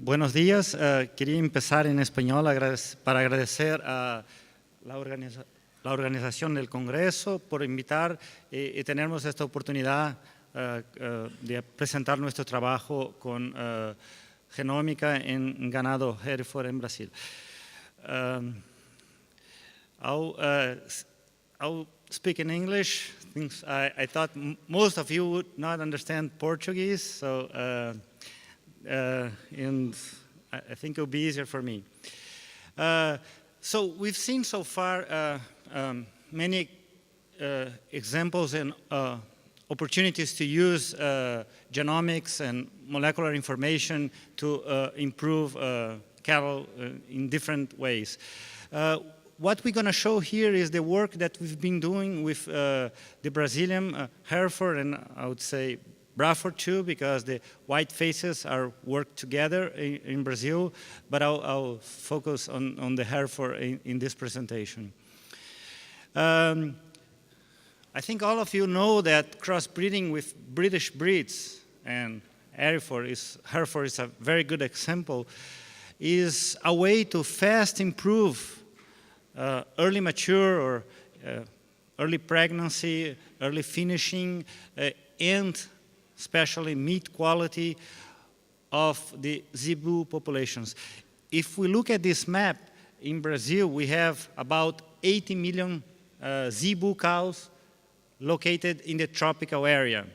Buenos días. Quería empezar en español para agradecer a la organización del Congreso por invitar y tenernos esta oportunidad de presentar nuestro trabajo con genómica en ganado Hereford en Brasil. I'll speak in English. I thought most of you would not understand Portuguese, so and I think it'll be easier for me. So we've seen so far many examples and opportunities to use genomics and molecular information to improve cattle in different ways. What we're going to show here is the work that we've been doing with the Brazilian Hereford and I would say Braford too, because the white faces are worked together in Brazil, but I'll focus on the Hereford in this presentation. I think all of you know that crossbreeding with British breeds, and Hereford is a very good example, is a way to fast improve early mature or early pregnancy, early finishing, and especially meat quality of the zebu populations. If we look at this map, in Brazil we have about 80 million zebu cows located in the tropical area.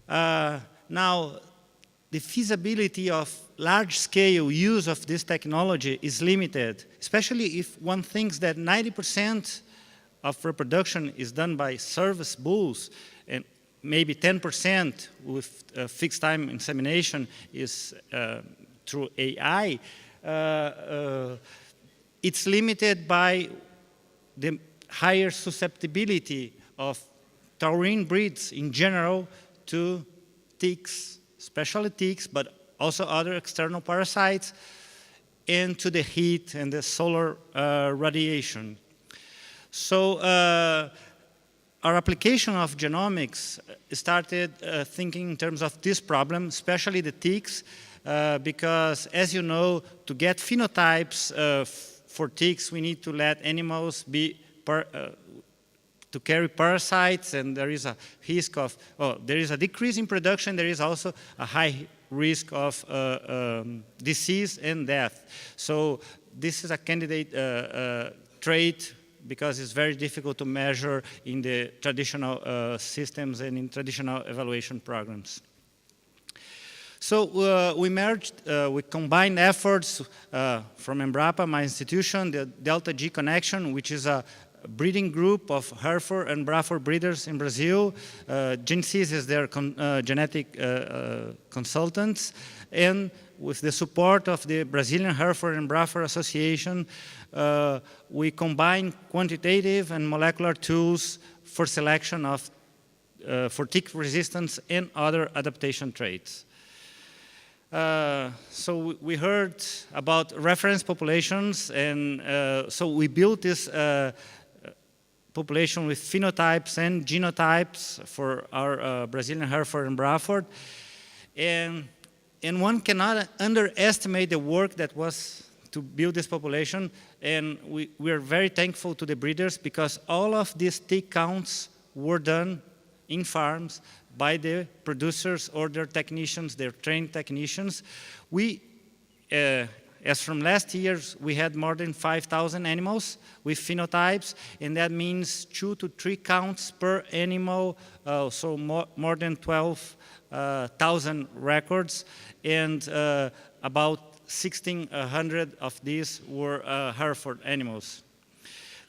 Now, the feasibility of large-scale use of this technology is limited, especially if one thinks that 90% of reproduction is done by service bulls, and maybe 10% with fixed-time insemination is through AI. It's limited by the higher susceptibility of taurine breeds in general to ticks, especially ticks, but also other external parasites, and to the heat and the solar radiation. So our application of genomics started thinking in terms of this problem, especially the ticks, because as you know, to get phenotypes for ticks, we need to let animals be to carry parasites, and there is a risk of, there is a decrease in production, there is also a high risk of disease and death. So this is a candidate trait because it's very difficult to measure in the traditional systems and in traditional evaluation programs. So we combined efforts from Embrapa, my institution, the Delta G Connection, which is a breeding group of Hereford and Braford breeders in Brazil. GenSys is their genetic consultants, and with the support of the Brazilian Hereford and Braford Association, we combine quantitative and molecular tools for selection of for tick resistance and other adaptation traits. So we heard about reference populations, and so we built this population with phenotypes and genotypes for our Brazilian Hereford and Braford. And one cannot underestimate the work that was to build this population, and we are very thankful to the breeders because all of these tick counts were done in farms by the producers or their technicians, their trained technicians. We, as from last year, we had more than 5,000 animals with phenotypes, and that means 2 to 3 counts per animal, so more than 12,000 records, and about 1,600 of these were Hereford animals.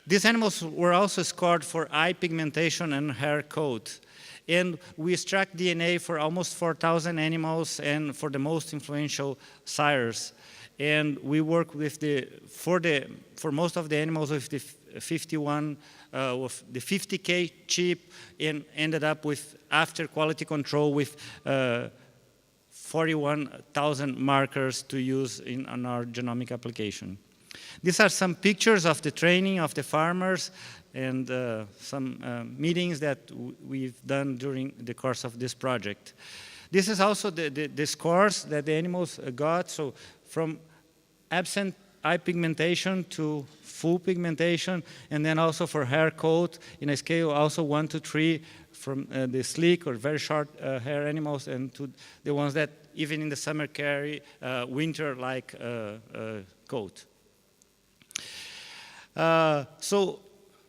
These animals were also scored for eye pigmentation and hair coat. And we extract DNA for almost 4,000 animals and for the most influential sires. And we work with for most of the animals with the 51, with the 50K chip, and ended up with, after quality control, with 41,000 markers to use on our genomic application. These are some pictures of the training of the farmers and some meetings that we've done during the course of this project. This is also the scores that the animals got. So from absent eye pigmentation to full pigmentation, and then also for hair coat in a scale also 1 to 3 from the sleek or very short hair animals, and to the ones that even in the summer carry winter-like coat. So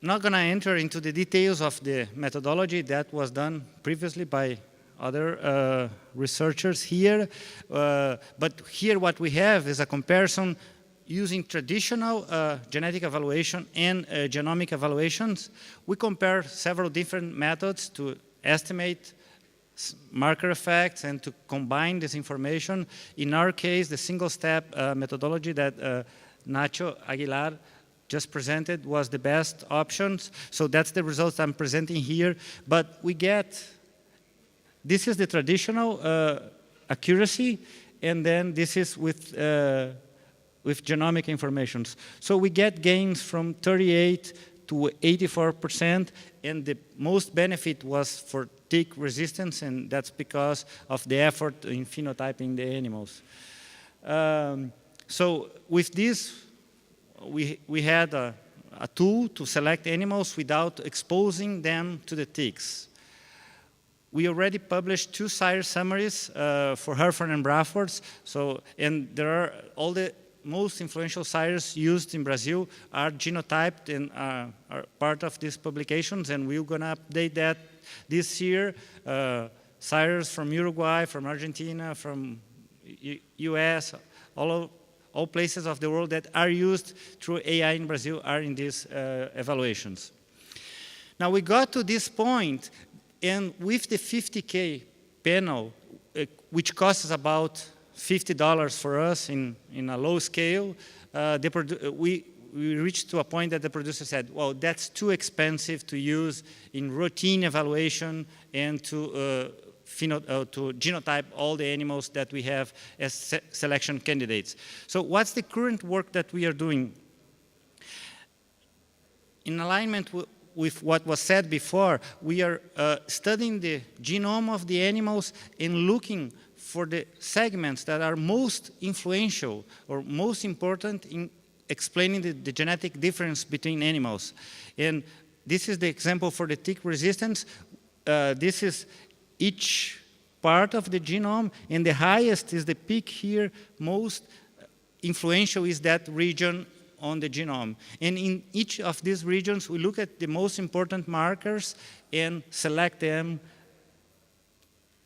not going to enter into the details of the methodology that was done previously by other researchers here, but here what we have is a comparison using traditional genetic evaluation and genomic evaluations. We compare several different methods to estimate marker effects and to combine this information. In our case, the single-step methodology that Nacho Aguilar just presented was the best option. So that's the results I'm presenting here. But we get, this is the traditional accuracy, and then this is with genomic information. So we get gains from 38 to 84%, and the most benefit was for tick resistance, and that's because of the effort in phenotyping the animals. So with this, we had a tool to select animals without exposing them to the ticks. We already published 2 sire summaries for Hereford and Braffords. So, and there are all the most influential sires used in Brazil are genotyped and are part of these publications, and we're going to update that this year. Sires from Uruguay, from Argentina, from US, all places of the world that are used through AI in Brazil are in these evaluations. Now we got to this point, and with the 50K panel, which costs about $50 for us in a low scale, we reached to a point that the producer said, well, that's too expensive to use in routine evaluation and to genotype all the animals that we have as selection candidates. So what's the current work that we are doing? In alignment with what was said before, we are studying the genome of the animals and looking for the segments that are most influential or most important in explaining the genetic difference between animals. And this is the example for the tick resistance. This is each part of the genome, and the highest is the peak here. Most influential is that region on the genome. And in each of these regions, we look at the most important markers and select them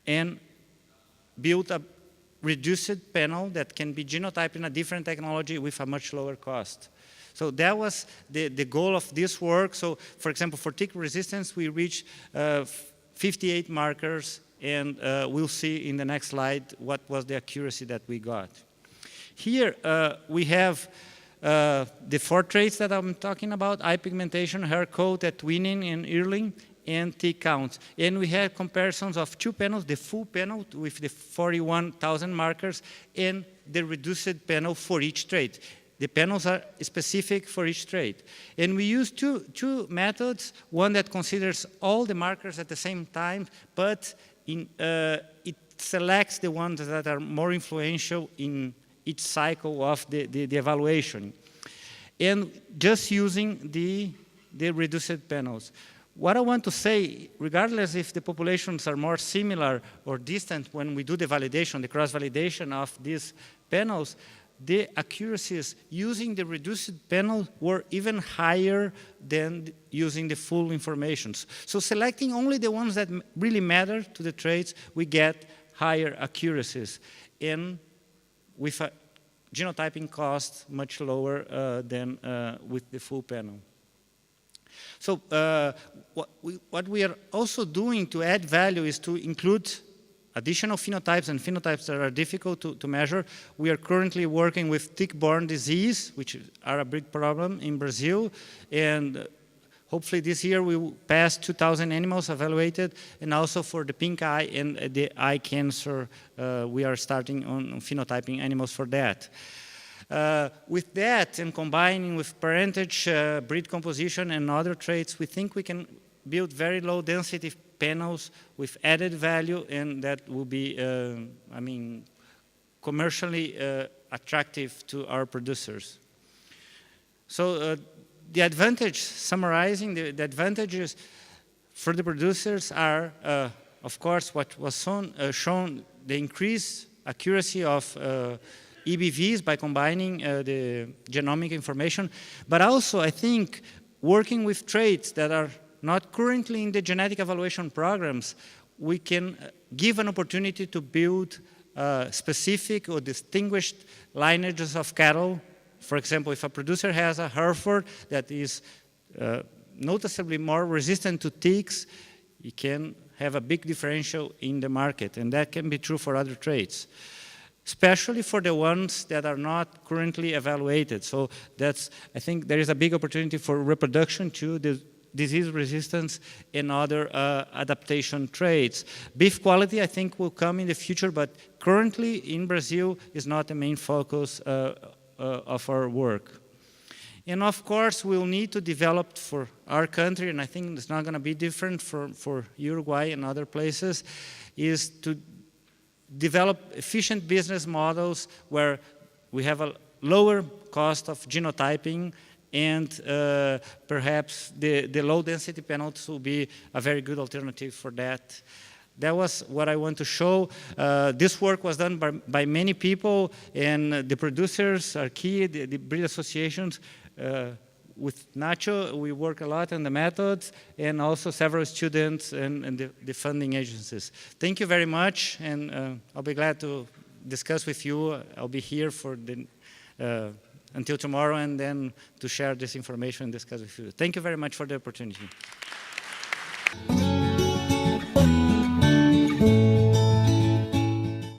and build a reduced panel that can be genotyped in a different technology with a much lower cost. So that was the goal of this work. So for example, for tick resistance, we reached 58 markers, and we'll see in the next slide what was the accuracy that we got. Here we have the 4 traits that I'm talking about: eye pigmentation, hair coat at weaning and yearling, and tick counts. And we had comparisons of 2 panels, the full panel with the 41,000 markers and the reduced panel for each trait. The panels are specific for each trait. And we use two methods, one that considers all the markers at the same time, but it selects the ones that are more influential in each cycle of the evaluation. And just using the reduced panels. What I want to say, regardless if the populations are more similar or distant when we do the validation, the cross-validation of these panels, the accuracies using the reduced panel were even higher than using the full information. So selecting only the ones that really matter to the traits, we get higher accuracies. And with a genotyping cost much lower than with the full panel. So what we are also doing to add value is to include additional phenotypes and phenotypes that are difficult to measure. We are currently working with tick-borne disease, which are a big problem in Brazil. And hopefully this year we will pass 2,000 animals evaluated. And also for the pink eye and the eye cancer, we are starting on phenotyping animals for that. With that, and combining with parentage, breed composition, and other traits, we think we can build very low density panels with added value, and that will be, commercially attractive to our producers. So the advantage, summarizing, the advantages for the producers are, of course, what was shown, the increased accuracy of EBVs by combining the genomic information, but also I think working with traits that are not currently in the genetic evaluation programs, we can give an opportunity to build specific or distinguished lineages of cattle. For example, if a producer has a Hereford that is noticeably more resistant to ticks, you can have a big differential in the market, and that can be true for other traits, especially for the ones that are not currently evaluated. So that's, I think there is a big opportunity for reproduction to the disease resistance and other adaptation traits. Beef quality, I think, will come in the future, but currently in Brazil is not the main focus of our work. And of course, we'll need to develop for our country, and I think it's not going to be different for Uruguay and other places, is to develop efficient business models where we have a lower cost of genotyping, and perhaps the low-density panels will be a very good alternative for that. That was what I want to show. This work was done by many people, and the producers are key, the breed associations. With Nacho, we work a lot on the methods, and also several students and the funding agencies. Thank you very much, and I'll be glad to discuss with you. I'll be here for until tomorrow, and then to share this information and discuss with you. Thank you very much for the opportunity.